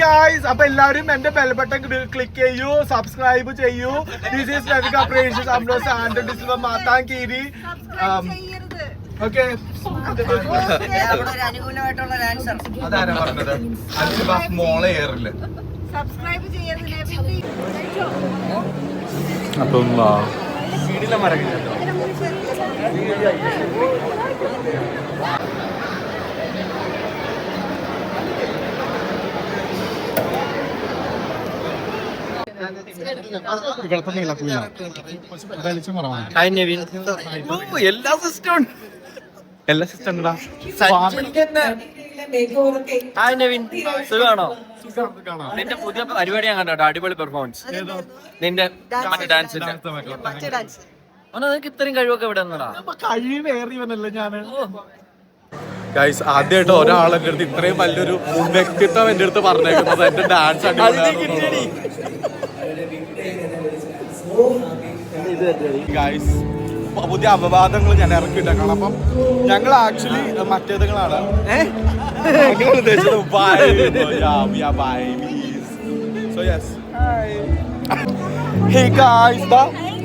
Guys, അപ്പൊ എല്ലാവരും എന്റെ ബെൽ ബട്ടൺ ക്ലിക്ക് ചെയ്യൂ, സബ്സ്ക്രൈബ് ചെയ്യൂ. This is Navika Precious Ambrose and ഡിസ്ലവ മാതാങ്കേരി. ഓക്കെ, അനുകൂലമായിട്ടുള്ള ആൻസർ അതാരാ പറഞ്ഞത്? മോളെ ഏറില്ല. സബ്സ്ക്രൈബ് ചെയ്യുന്നതിനെ അപ്പം വീടിലെ മരങ്ങൾ എല്ലാ സിസ്റ്റം സുഖമാണോ? നിന്റെ പുതിയ പരിപാടി ഞാൻ കണ്ടോ, അടിപൊളി പെർഫോമൻസ്. നിന്റെ ഡാൻസിന്റെ നിനക്ക് ഇത്രയും കഴിവൊക്കെ ഇവിടെ കഴിവേറിയവനല്ലേ ഞാന്. ഗൈസ്, ആദ്യമായിട്ട് ഒരാളെന്റെ അടുത്ത് ഇത്രയും വലിയൊരു വ്യക്തിത്വം എന്റെ അടുത്ത് പറഞ്ഞേക്കുന്നത് എന്റെ ഡാൻസ് ഗൈസ്. പുതിയ അപവാദങ്ങൾ ഞാൻ ഇറക്കിയിട്ടേക്കാണ്. അപ്പം ഞങ്ങൾ ആക്ച്വലി മറ്റേതുങ്ങളാണ് ഉദ്ദേശിച്ചത്.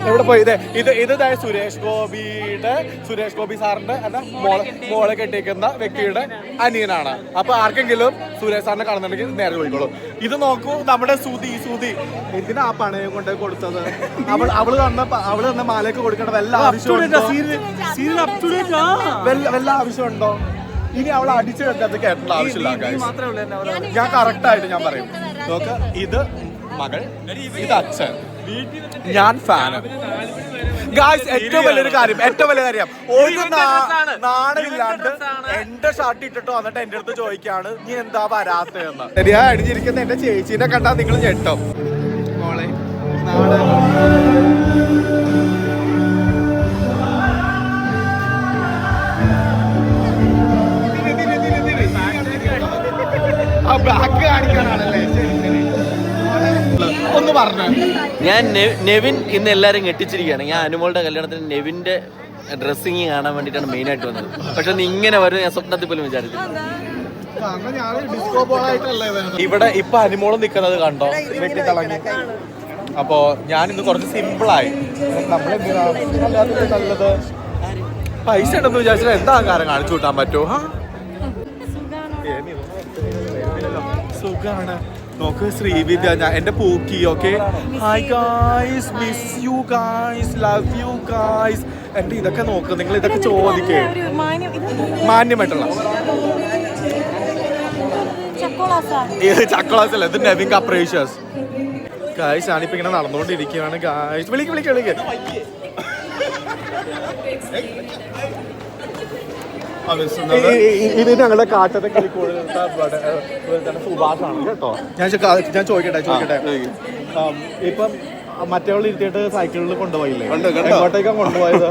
എവിടെ പോയി? ഇത് സുരേഷ് ഗോപി സാറിന്റെ മോളെ കെട്ടിയിരിക്കുന്ന വ്യക്തിയുടെ അനിയനാണ്. അപ്പൊ ആർക്കെങ്കിലും സുരേഷ് സാറിനെ കാണുന്നുണ്ടെങ്കിൽ നേരെ പോയിക്കോളൂ. ഇത് നോക്കൂ, നമ്മുടെ സുധി എന്തിനാ ആ പണയം കൊണ്ട് കൊടുത്തത്? അവള് തന്ന മാലയൊക്കെ കൊടുക്കേണ്ട വല്ല ആവശ്യമുണ്ടോ? ഇനി അവളെ അടിച്ചു വെക്കാത്ത കേട്ടുള്ള ആവശ്യമില്ല. ഞാൻ കറക്റ്റ് ആയിട്ട് ഞാൻ പറയും. നോക്ക്, ഇത് മകൾ, ഇത് അച്ഛൻ, ഞാൻ ഫാന്. ഗായ്സ്, ഏറ്റവും വലിയ കാര്യം ഒരു നാണമില്ലാണ്ട് എന്റെ ഷർട്ട് ഇട്ടിട്ട് വന്നിട്ട് എന്റെ അടുത്ത് ചോദിക്കാണ് നീ എന്താ വരാത്തെന്ന്. ശരിയാ, അടിഞ്ഞിരിക്കുന്ന എന്റെ ചേച്ചീനെ കണ്ടാ നിങ്ങൾ ഞെട്ടും. മോളെ ബാക്ക് കാണിക്കാനാണല്ലേ? ഒന്ന് പറഞ്ഞു. ഞാൻ നെവിൻ ഇന്ന് എല്ലാരും ഞെട്ടിച്ചിരിക്കുകയാണ്. ഞാൻ അനുമോളുടെ കല്യാണത്തിന് നെവിന്റെ ഡ്രസ്സിങ് കാണാൻ വേണ്ടിട്ടാണ് മെയിൻ ആയിട്ട് വന്നത്. പക്ഷെ ഇങ്ങനെ വരും ഞാൻ സ്വപ്നത്തിൽ പോലും വിചാരിച്ചു. ഇവിടെ ഇപ്പൊ അനുമോള് നിക്കുന്നത് കണ്ടോ, വെട്ടിത്തിളങ്ങി. അപ്പൊ ഞാൻ ഇന്ന് കുറച്ച് സിമ്പിളായി. നല്ലത് പൈസ ഉണ്ടെന്ന് വിചാരിച്ചാൽ എന്താ കാര്യം കാണിച്ചു കൂട്ടാൻ പറ്റുമോ? സുഖാണ്. നോക്ക്, ശ്രീവിദ്യ, എന്റെ പൂക്കി. Okay, hi guys, miss you guys, love you guys. എന്റെ ഇതൊക്കെ നോക്ക്, നിങ്ങൾ ഇതൊക്കെ ചോദിക്കേ. മാന്യമായിട്ടുള്ള ചക്കോളാസ് അല്ല, ഇത് നെവിൻ അപ്രീഷ്യസ്. ഗായ്സ്, ഞാനിപ്പോ ഇങ്ങനെ നടന്നുകൊണ്ടിരിക്കുകയാണ്. ഗായ്സ്, വിളിക്ക്. ഇത് ഞങ്ങളുടെ കാട്ടത്തെ കിളിക്കോട് സുഭാഷാണ് കേട്ടോ. ഞാൻ ചോദിക്കട്ടെ ഇപ്പം മറ്റേവൾ ഇരുത്തിയിട്ട് സൈക്കിളിൽ കൊണ്ടുപോയില്ലേ? എങ്ങോട്ടേക്കാ കൊണ്ടുപോയത്?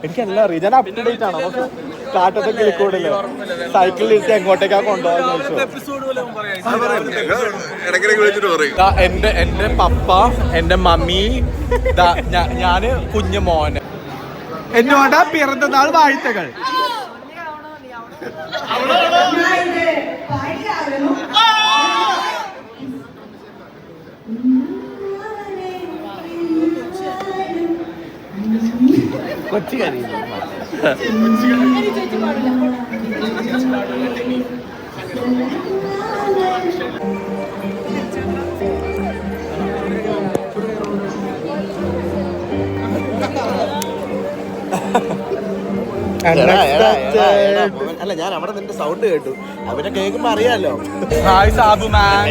എനിക്കെല്ലാം അറിയാം. ഞാൻ അപ് ടു ഡേറ്റ് ആണ്. നമുക്ക് കാട്ടത്തെ കിളിക്കോടില്ലേ സൈക്കിളിൽ ഇരുത്തി എങ്ങോട്ടേക്കാ കൊണ്ടുപോയെന്ന് ചോദിച്ചു. എന്റെ പപ്പ, എന്റെ മമ്മി, ഞാന് കുഞ്ഞു മോന്, എന്നോട് പിറന്നാൾ വാഴ്ത്തകൾ. കൊച്ചു കറി അല്ല, ഞാൻ അവിടെ നിന്റെ സൗണ്ട് കേട്ടു. അവനെ കേൾക്കുമ്പോ അറിയാലോ. ഹായ് സാബു മാൻ.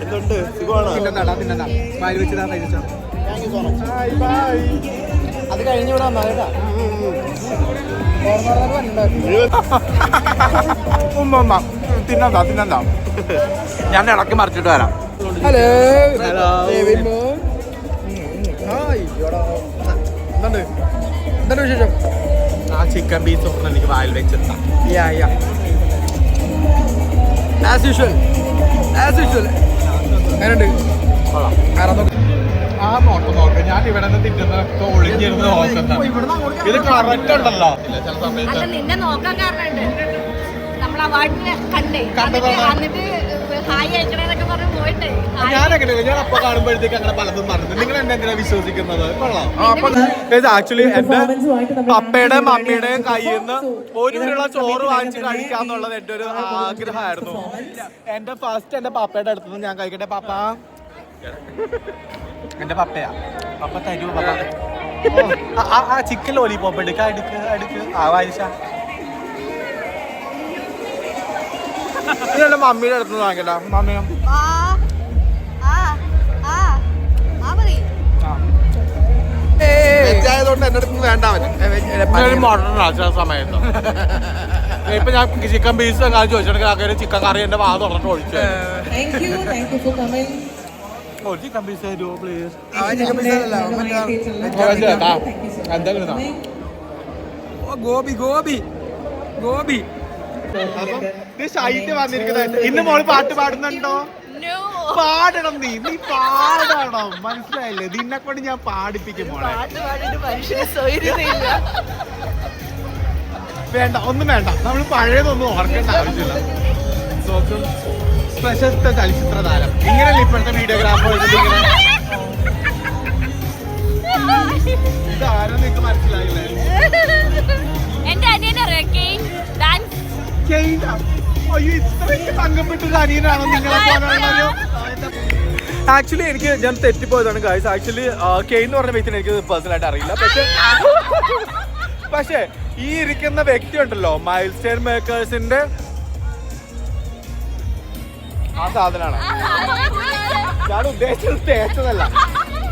എന്തുണ്ട്, സുഖമാണോ? അത് കഴിഞ്ഞു വിടാൻ തിന്നണ്ട. ഞാൻ ഇളക്കി മറിച്ചിട്ട് വരാം. ഹലോ. എന്താണ് വിശേഷം? ആ ചിക്കൻ പീസ് ഒന്നും എനിക്ക് വായിൽ വെച്ചെത്താം. As usual. എങ്ങനെയുണ്ട്? ആ നോക്ക് ഞാൻ ഇവിടെ നിന്ന് തിന്നുന്നതൊക്കെ ഒളിഞ്ഞിരുന്ന് നോക്കുന്ന ഇത് കറക്റ്റ് ഉണ്ടല്ലോ ചില സമയത്ത് അല്ല നിന്നെ നോക്കാൻ കാരണമുണ്ട് നമ്മൾ അവാർഡിന് കണ്ടേ എന്നിട്ട് ഹായ് അയക്കണേന്നൊക്കെ പറഞ്ഞ് പോയിട്ടേ ഞാനങ്ങനെ ഞാൻ അപ്പൊ കാണുമ്പോഴത്തേക്ക് അങ്ങനെ പലതും പറഞ്ഞു നിങ്ങൾ എന്നെ എന്തിനാ വിശ്വസിക്കുന്നത് കൊള്ളാം ആക്ച്വലി എന്റെ പപ്പയുടെയും മമ്മിയുടെയും കയ്യിൽ നിന്ന് ഒരു ഉരുള ചോറ് വാങ്ങിച്ച് കഴിക്കാന്നുള്ളത് എന്റെ ഒരു ആഗ്രഹമായിരുന്നു. എന്റെ ഫസ്റ്റ് എന്റെ പപ്പയുടെ അടുത്തുനിന്ന് ഞാൻ കഴിക്കട്ടെ. പപ്പ എന്റെ പപ്പയാ, പപ്പ തരൂ പപ്പ. ആ ചിക്കൻ ലോലിപോപ്പ് എടുക്ക അടുക്ക് ആ വായിച്ച എന്റെ മമ്മിയുടെ അടുത്ത് വാങ്ങിക്കട്ടാ. മമ്മിയും ആയതുകൊണ്ട് എന്റെ അടുത്ത് വേണ്ട മോഡേൺ ചില സമയത്ത് ഇപ്പൊ ഞാൻ ചിക്കൻ പീസ് കാര്യം ചോദിച്ചിട്ടുണ്ടെങ്കിൽ ചിക്കൻ കറി എന്റെ വാ തുറന്നിട്ട് ഒഴിച്ചു ഒരു ചിക്കൻ പീസ് തരുമോ പ്ലീസ്? എന്തായാലും ഗോപി ഗോപി ഗോപി ശൈത്യം വന്നിരിക്കുന്നത്. ഇന്ന് മോള് പാട്ട് പാടുന്നുണ്ടോ? പാടണം. നീ പാടണം, മനസ്സിലായില്ലേ? നിന്നെ കൊണ്ട് ഞാൻ പാടിപ്പിക്കും മോളെ. വേണ്ട, ഒന്നും വേണ്ട, നമ്മൾ പഴയതൊന്നും ഓർക്കേണ്ട ആവശ്യമില്ല. നോക്കും പ്രശസ്ത ചലച്ചിത്ര താരം ഇങ്ങനെയല്ല ഇപ്പോഴത്തെ വീഡിയോഗ്രാഫർ. ഇതാരും നിനക്ക് മനസ്സിലായില്ലേ? അയ്യോ, ഇത്രയ്ക്ക് തങ്കപ്പെട്ടൊരു അനിയനാണോ നിങ്ങളെ പോലുള്ളൊരു? ആക്ച്വലി എനിക്ക് ഞാൻ തെറ്റിപ്പോയതാണ് ഗൈസ്. ആക്ച്വലി കെയ്ൻ എന്ന് പറഞ്ഞ വ്യക്തിനെ എനിക്ക് പേഴ്സണലായിട്ട് അറിയില്ല. പക്ഷേ ഈ ഇരിക്കുന്ന വ്യക്തി ഉണ്ടല്ലോ, മൈൽ സ്റ്റോൺ മേക്കേഴ്സിന്റെ ആ സാധനമാണ്. ഞാൻ ഉദ്ദേശിച്ചത് തേച്ചതല്ല,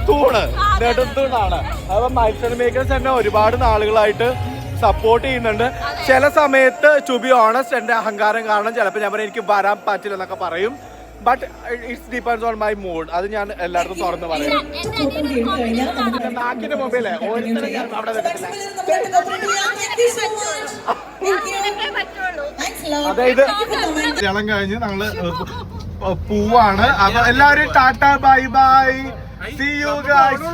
തൂണ്, നെടുത്തൂണാണ്. അപ്പൊ മൈൽ സ്റ്റോൺ മേക്കേഴ്സ് തന്നെ ഒരുപാട് നാളുകളായിട്ട് സപ്പോർട്ട് ചെയ്യുന്നുണ്ട്. ചില സമയത്ത് ടു ബി ഓണസ്റ്റ് എന്റെ അഹങ്കാരം കാരണം ചിലപ്പോൾ ഞാൻ പറയും എനിക്ക് വരാൻ പറ്റില്ല എന്നൊക്കെ പറയും. But it's depends on my mood. അത് ഞാൻ എല്ലായിടത്തും തുറന്ന് പറയും. നാക്കിന്റെ മൊബൈലേ ഓരോരുത്തരും ഞാൻ അവിടെ അതായത് ജലം കഴിഞ്ഞ് ഞങ്ങള് പൂവാണ്. അപ്പൊ എല്ലാവരും tata bye bye, see you guys.